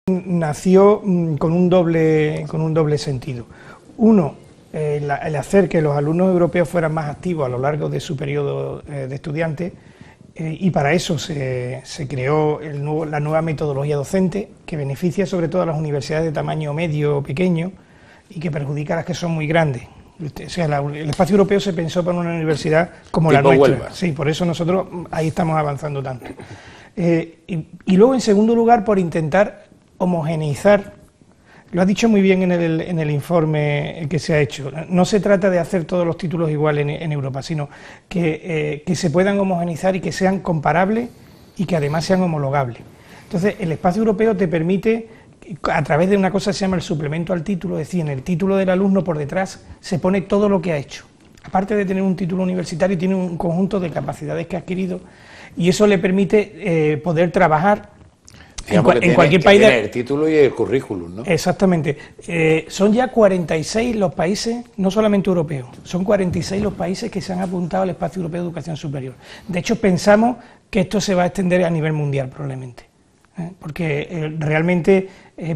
nació con un doble sentido. Uno, el hacer que los alumnos europeos fueran más activos a lo largo de su periodo de estudiante, y para eso se creó la nueva metodología docente, que beneficia sobre todo a las universidades de tamaño medio o pequeño y que perjudica a las que son muy grandes. O sea, el espacio europeo se pensó para una universidad como la nuestra. Huelva. Sí, por eso nosotros ahí estamos avanzando tanto. Y luego, en segundo lugar, por intentar homogeneizar, lo ha dicho muy bien en el informe que se ha hecho, no se trata de hacer todos los títulos igual en Europa, sino que se puedan homogeneizar y que sean comparables y que además sean homologables. Entonces, el espacio europeo te permite, a través de una cosa que se llama el suplemento al título, es decir, en el título del alumno por detrás se pone todo lo que ha hecho. Aparte de tener un título universitario, tiene un conjunto de capacidades que ha adquirido y eso le permite poder trabajar en cualquier país. Tiene el título y el currículum, ¿no? Exactamente. Son ya 46 los países, no solamente europeos, son 46 los países que se han apuntado al Espacio Europeo de Educación Superior. De hecho, pensamos que esto se va a extender a nivel mundial probablemente, porque realmente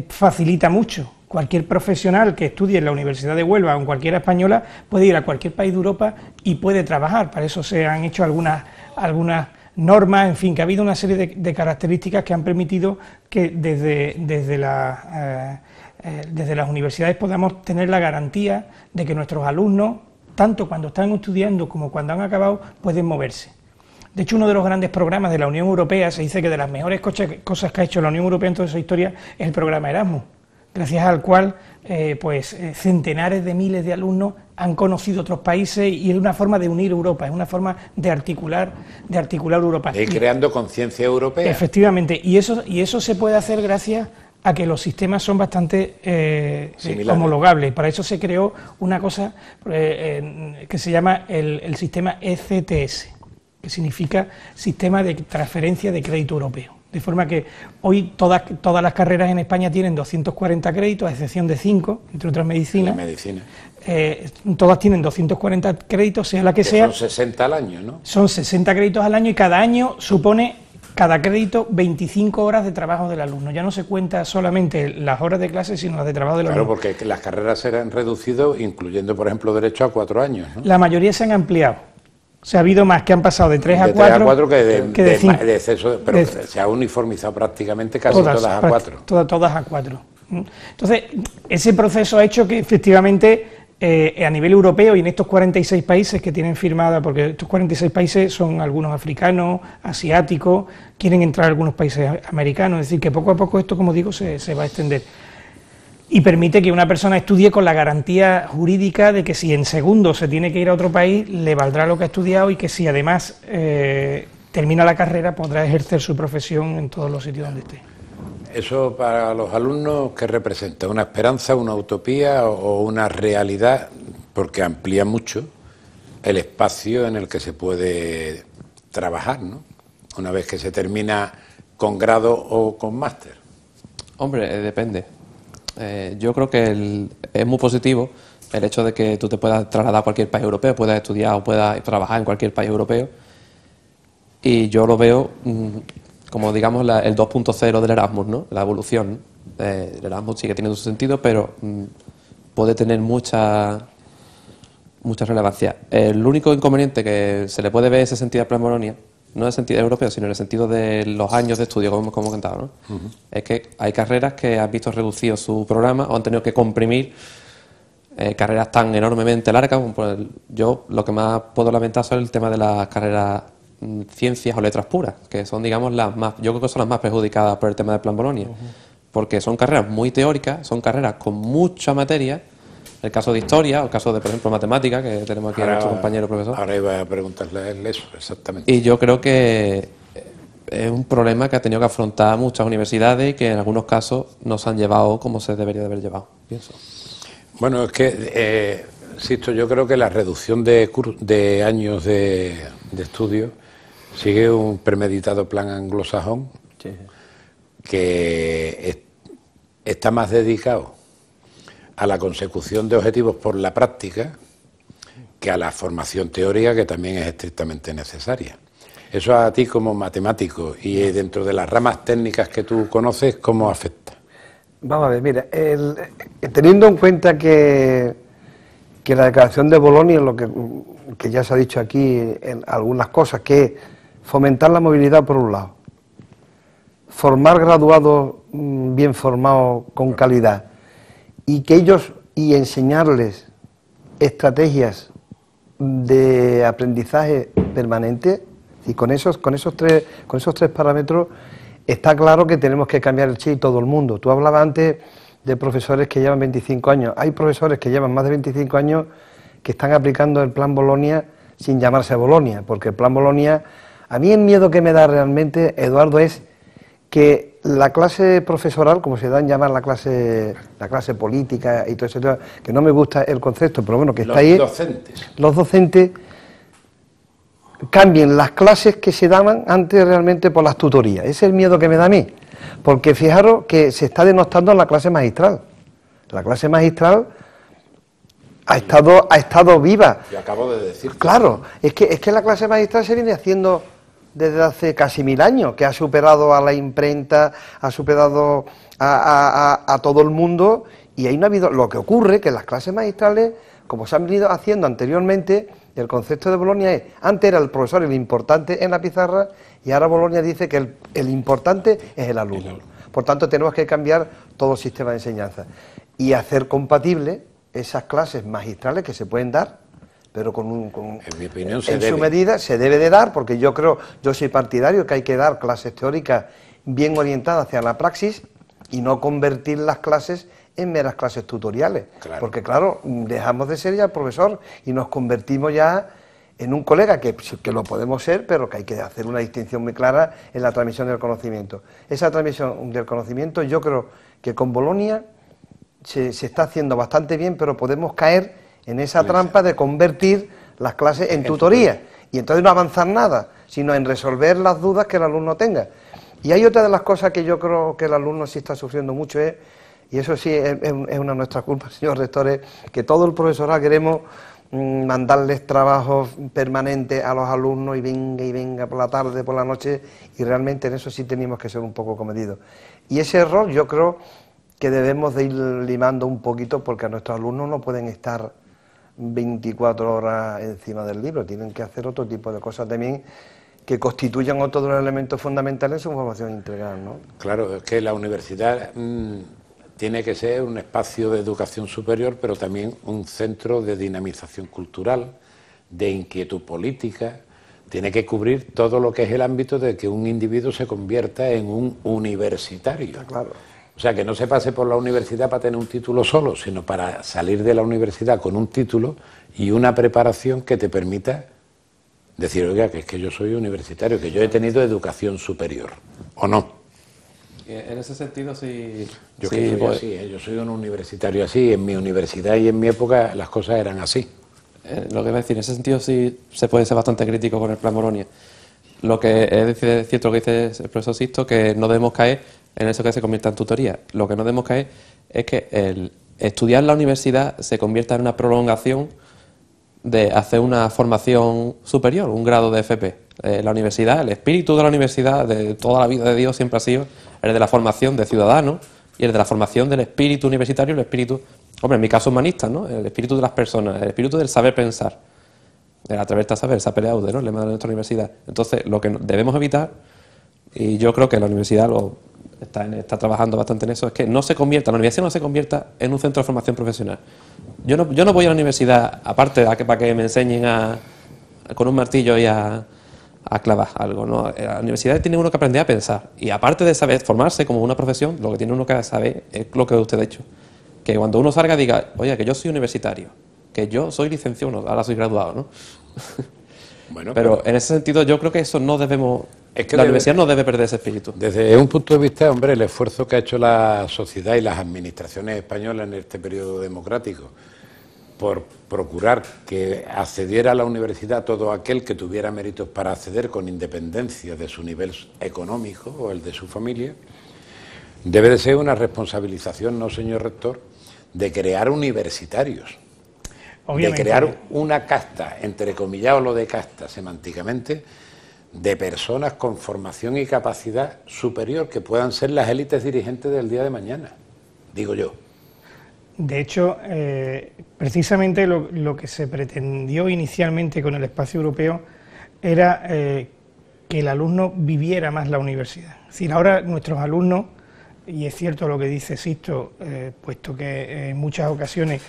facilita mucho. Cualquier profesional que estudie en la Universidad de Huelva o en cualquiera española puede ir a cualquier país de Europa y puede trabajar. Para eso se han hecho algunas normas, en fin, que ha habido una serie de características que han permitido que desde las universidades podamos tener la garantía de que nuestros alumnos, tanto cuando están estudiando como cuando han acabado, pueden moverse. De hecho, uno de los grandes programas de la Unión Europea, se dice que de las mejores cosas que ha hecho la Unión Europea en toda su historia es el programa Erasmus, gracias al cual centenares de miles de alumnos han conocido otros países y es una forma de unir Europa, es una forma de articular Europa. Y creando conciencia europea. Efectivamente, y eso se puede hacer gracias a que los sistemas son bastante homologables. Para eso se creó una cosa que se llama el sistema ECTS, que significa Sistema de Transferencia de Crédito Europeo. De forma que hoy todas las carreras en España tienen 240 créditos, a excepción de 5, entre otras medicinas. Medicina. Todas tienen 240 créditos, sea la que sea. Son 60 al año, ¿no? Son 60 créditos al año y cada año supone, cada crédito, 25 horas de trabajo del alumno. Ya no se cuenta solamente las horas de clase, sino las de trabajo del alumno. Claro, porque las carreras se han reducido, incluyendo, por ejemplo, derecho a 4 años, ¿no? La mayoría se han ampliado. O sea, ha habido más que han pasado de 3 a 4. De 3 a 4 que de 5. De exceso, pero se ha uniformizado prácticamente casi todas a 4. Todas a 4. Entonces, ese proceso ha hecho que efectivamente a nivel europeo y en estos 46 países que tienen firmada, porque estos 46 países son algunos africanos, asiáticos, quieren entrar algunos países americanos, es decir, que poco a poco esto, como digo, se va a extender. Y permite que una persona estudie con la garantía jurídica de que si en segundo se tiene que ir a otro país, le valdrá lo que ha estudiado y que si además termina la carrera podrá ejercer su profesión en todos los sitios donde esté. ¿Eso para los alumnos qué representa? ¿Una esperanza, una utopía o una realidad? Porque amplía mucho el espacio en el que se puede trabajar, ¿no? Una vez que se termina con grado o con máster. Hombre, depende. Yo creo que es muy positivo el hecho de que tú te puedas trasladar a cualquier país europeo, puedas estudiar o puedas trabajar en cualquier país europeo, y yo lo veo como, digamos, el 2.0 del Erasmus, ¿no? La evolución. El Erasmus sigue teniendo su sentido, pero puede tener mucha relevancia. El único inconveniente que se le puede ver ese sentido a Plan Bolonia, no en el sentido europeo, sino en el sentido de los años de estudio, como hemos comentado, ¿no? Es que hay carreras que han visto reducido su programa o han tenido que comprimir carreras tan enormemente largas. Yo lo que más puedo lamentar son el tema de las carreras ciencias o letras puras, que son, digamos, yo creo que son las más perjudicadas por el tema del Plan Bolonia, porque son carreras muy teóricas, son carreras con mucha materia. El caso de historia, o el caso de, por ejemplo, matemática, que tenemos aquí a nuestro compañero profesor. Ahora iba a preguntarle a él eso, exactamente. Y yo creo que es un problema que ha tenido que afrontar muchas universidades y que en algunos casos no se han llevado como se debería de haber llevado, pienso. Bueno, es que, insisto, yo creo que la reducción de años de estudio sigue un premeditado plan anglosajón, sí, que está más dedicado a la consecución de objetivos por la práctica que a la formación teórica, que también es estrictamente necesaria. Eso a ti como matemático y dentro de las ramas técnicas que tú conoces, ¿cómo afecta? Vamos a ver, mira, teniendo en cuenta que la declaración de Bolonia, que ya se ha dicho aquí en algunas cosas, que es fomentar la movilidad por un lado, formar graduados bien formados con calidad y enseñarles estrategias de aprendizaje permanente, y con esos tres parámetros está claro que tenemos que cambiar el chip todo el mundo. Tú hablabas antes de profesores que llevan 25 años. Hay profesores que llevan más de 25 años que están aplicando el plan Bolonia sin llamarse Bolonia, porque el plan Bolonia, a mí el miedo que me da realmente, Eduardo, es que la clase profesoral, como se da en llamar la clase política y todo eso, que no me gusta el concepto, pero bueno, que está ahí. Los docentes cambien las clases que se daban antes realmente por las tutorías. Ese es el miedo que me da a mí, porque fijaros que se está denostando en la clase magistral. La clase magistral ha estado viva. Yo acabo de decir. Claro, es que la clase magistral se viene haciendo desde hace casi 1000 años, que ha superado a la imprenta, ha superado a todo el mundo, y ahí no ha habido. Lo que ocurre que las clases magistrales, como se han venido haciendo anteriormente, el concepto de Bolonia es, antes era el profesor el importante en la pizarra, y ahora Bolonia dice que el importante es el alumno. Por tanto, tenemos que cambiar todo el sistema de enseñanza y hacer compatible esas clases magistrales que se pueden dar, pero en mi opinión en su medida se debe de dar, porque yo soy partidario que hay que dar clases teóricas bien orientadas hacia la praxis y no convertir las clases en meras clases tutoriales, porque claro, dejamos de ser ya profesor y nos convertimos ya en un colega, que lo podemos ser, pero que hay que hacer una distinción muy clara en la transmisión del conocimiento. Esa transmisión del conocimiento, yo creo que con Bolonia se está haciendo bastante bien, pero podemos caer en esa trampa de convertir las clases en tutorías, y entonces no avanzar nada, sino en resolver las dudas que el alumno tenga. Y hay otra de las cosas que yo creo que el alumno sí está sufriendo mucho, y eso sí es una de nuestras culpas, señor rector, es que todo el profesorado queremos mandarles trabajos permanentes a los alumnos y venga por la tarde, por la noche, y realmente en eso sí tenemos que ser un poco comedidos. Y ese error yo creo que debemos de ir limando un poquito, porque a nuestros alumnos no pueden estar 24 horas encima del libro, tienen que hacer otro tipo de cosas también que constituyan otro de los elementos fundamentales en su formación integral, ¿no? Claro, es que la universidad tiene que ser un espacio de educación superior, pero también un centro de dinamización cultural, de inquietud política. Tiene que cubrir todo lo que es el ámbito de que un individuo se convierta en un universitario. Claro. O sea, que no se pase por la universidad para tener un título solo, sino para salir de la universidad con un título y una preparación que te permita decir, oiga, que es que yo soy universitario, que yo he tenido educación superior, ¿o no? En ese sentido, sí. Yo soy así, yo soy un universitario así, en mi universidad y en mi época las cosas eran así. Lo que iba a decir, en ese sentido sí se puede ser bastante crítico con el plan Bolonia. Lo que es cierto que dice el profesor Sisto, que no debemos caer en eso que se convierta en tutoría. Lo que no debemos caer es que el estudiar en la universidad se convierta en una prolongación de hacer una formación superior, un grado de FP. La universidad, el espíritu de la universidad de toda la vida de Dios siempre ha sido el de la formación de ciudadanos y el de la formación del espíritu universitario, el espíritu, hombre, en mi caso humanista, ¿no? El espíritu de las personas, el espíritu del saber pensar. El atreverte a saber, sapere aude, ¿no? El lema de nuestra universidad. Entonces, lo que debemos evitar, y yo creo que la universidad está trabajando bastante en eso, es que la universidad no se convierta en un centro de formación profesional. Yo no voy a la universidad, aparte de para que me enseñen con un martillo y a clavar algo, ¿no? La universidad tiene uno que aprender a pensar, y aparte de saber formarse como una profesión, lo que tiene uno que saber es lo que usted ha dicho, que cuando uno salga diga, oye, que yo soy universitario, que yo soy licenciado, ahora soy graduado, ¿no? Bueno, pero en ese sentido yo creo que eso no debemos, la universidad no debe perder ese espíritu. Desde un punto de vista, hombre, el esfuerzo que ha hecho la sociedad y las administraciones españolas en este periodo democrático por procurar que accediera a la universidad todo aquel que tuviera méritos para acceder con independencia de su nivel económico o el de su familia, debe de ser una responsabilización, ¿no, señor rector?, de crear universitarios. Obviamente. De crear una casta, entrecomillado lo de casta semánticamente, de personas con formación y capacidad superior que puedan ser las élites dirigentes del día de mañana. digo yo. De hecho, precisamente lo que se pretendió inicialmente con el espacio europeo era que el alumno viviera más la universidad. Es decir, ahora nuestros alumnos, y es cierto lo que dice Sixto, puesto que en muchas ocasiones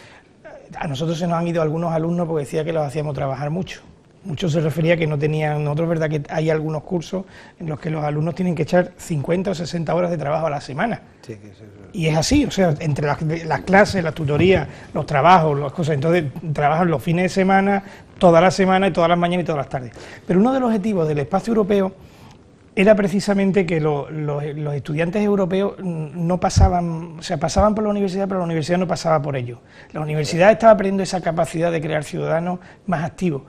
a nosotros se nos han ido algunos alumnos porque decía que los hacíamos trabajar mucho. Muchos se refería a que no tenían, nosotros es verdad que hay algunos cursos en los que los alumnos tienen que echar 50 o 60 horas de trabajo a la semana. Sí. Y es así, o sea, entre las clases, las tutorías, los trabajos, las cosas, entonces trabajan los fines de semana, toda la semana y todas las mañanas y todas las tardes. Pero uno de los objetivos del espacio europeo era precisamente que los estudiantes europeos no pasaban, o sea, pasaban por la universidad, pero la universidad no pasaba por ellos. La universidad estaba aprendiendo esa capacidad de crear ciudadanos más activos.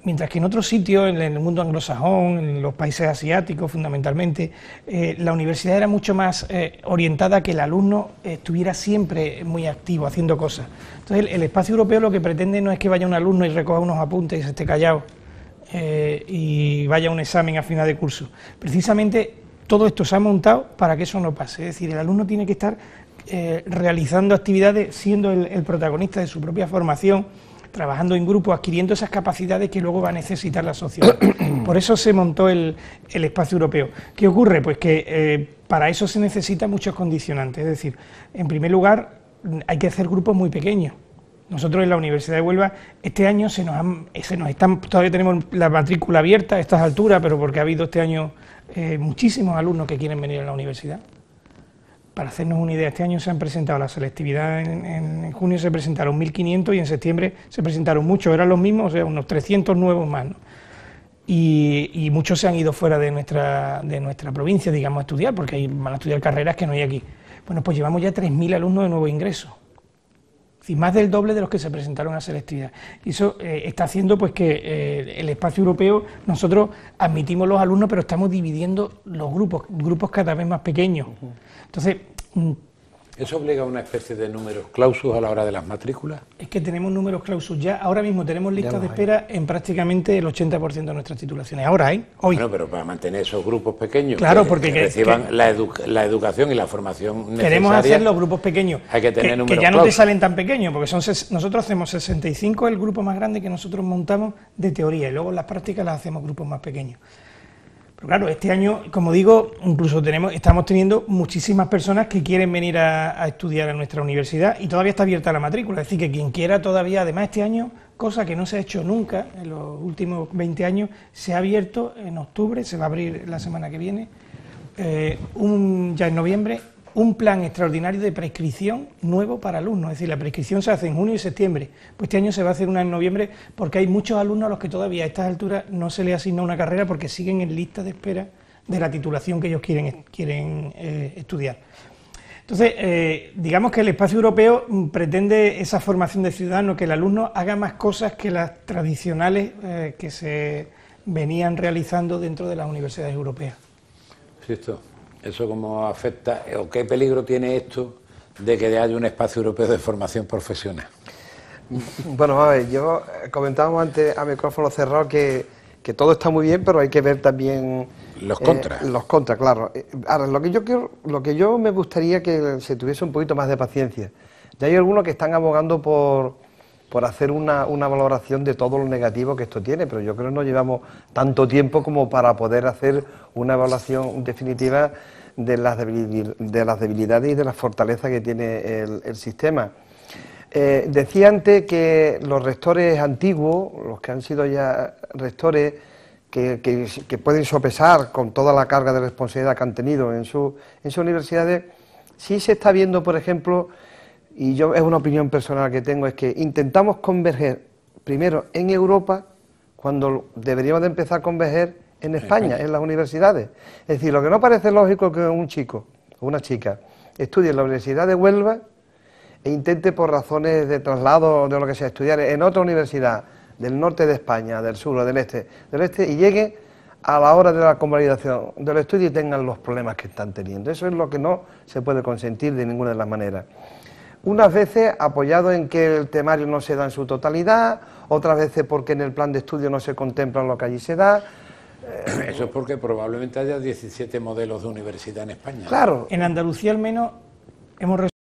Mientras que en otros sitios, en el mundo anglosajón, en los países asiáticos fundamentalmente, la universidad era mucho más orientada a que el alumno estuviera siempre muy activo, haciendo cosas. Entonces el espacio europeo lo que pretende no es que vaya un alumno y recoja unos apuntes y se esté callado y vaya a un examen a final de curso. Precisamente todo esto se ha montado para que eso no pase, es decir, el alumno tiene que estar realizando actividades, siendo el protagonista de su propia formación, trabajando en grupo, adquiriendo esas capacidades que luego va a necesitar la sociedad. Por eso se montó el espacio europeo. ¿Qué ocurre? Pues que para eso se necesitan muchos condicionantes, es decir, en primer lugar hay que hacer grupos muy pequeños. Nosotros en la Universidad de Huelva este año todavía tenemos la matrícula abierta a estas alturas, pero porque ha habido este año muchísimos alumnos que quieren venir a la universidad. Para hacernos una idea, este año se han presentado la selectividad, en junio se presentaron 1.500 y en septiembre se presentaron muchos, eran los mismos, o sea, unos 300 nuevos más, ¿no? Y muchos se han ido fuera de nuestra provincia, digamos, a estudiar, porque van a estudiar carreras que no hay aquí. Bueno, pues llevamos ya 3.000 alumnos de nuevo ingreso, es decir, más del doble de los que se presentaron a selectividad. Y eso está haciendo pues que el espacio europeo, nosotros admitimos los alumnos, pero estamos dividiendo los grupos cada vez más pequeños. Entonces, ¿eso obliga a una especie de números clausus a la hora de las matrículas? Es que tenemos números clausus ya, ahora mismo tenemos listas de espera en prácticamente el 80% de nuestras titulaciones, ahora hoy. Bueno, pero para mantener esos grupos pequeños, claro, porque que reciban la educación y la formación necesaria. Queremos hacer los grupos pequeños, hay que tener números que ya no clausus. te salen tan pequeños, porque nosotros hacemos 65, el grupo más grande que nosotros montamos de teoría, y luego en las prácticas las hacemos grupos más pequeños. Pero claro, este año, como digo, incluso estamos teniendo muchísimas personas que quieren venir a estudiar a nuestra universidad y todavía está abierta la matrícula, es decir, que quien quiera todavía, además este año, cosa que no se ha hecho nunca en los últimos 20 años, se ha abierto en octubre, se va a abrir la semana que viene, ya en noviembre, un plan extraordinario de prescripción nuevo para alumnos, es decir, la prescripción se hace en junio y septiembre, pues este año se va a hacer una en noviembre porque hay muchos alumnos a los que todavía a estas alturas no se les asigna una carrera porque siguen en lista de espera de la titulación que ellos quieren estudiar. Entonces, digamos que el espacio europeo pretende esa formación de ciudadanos, que el alumno haga más cosas que las tradicionales que se venían realizando dentro de las universidades europeas. Sí, ¿eso cómo afecta o qué peligro tiene esto de que haya un espacio europeo de formación profesional? Bueno, a ver, yo comentábamos antes a micrófono cerrado que todo está muy bien, pero hay que ver también los contras. Los contras, claro. Ahora, lo que yo me gustaría que se tuviese un poquito más de paciencia. Ya hay algunos que están abogando por hacer una valoración de todo lo negativo que esto tiene, pero yo creo que no llevamos tanto tiempo como para poder hacer una evaluación definitiva de las debilidades y de las fortalezas que tiene el sistema. Decía antes que los rectores antiguos, los que han sido ya rectores, que pueden sopesar con toda la carga de responsabilidad que han tenido en sus universidades, sí se está viendo, por ejemplo, y es una opinión personal que tengo, es que intentamos converger primero en Europa cuando deberíamos de empezar a converger en España, en las universidades. Es decir, lo que no parece lógico que un chico o una chica estudie en la Universidad de Huelva e intente por razones de traslado de lo que sea estudiar en otra universidad del norte de España, del sur o del este, y llegue a la hora de la convalidación del estudio y tengan los problemas que están teniendo. Eso es lo que no se puede consentir de ninguna de las maneras. Unas veces apoyado en que el temario no se da en su totalidad, otras veces porque en el plan de estudio no se contempla lo que allí se da. Eso es porque probablemente haya 17 modelos de universidad en España. Claro. En Andalucía al menos hemos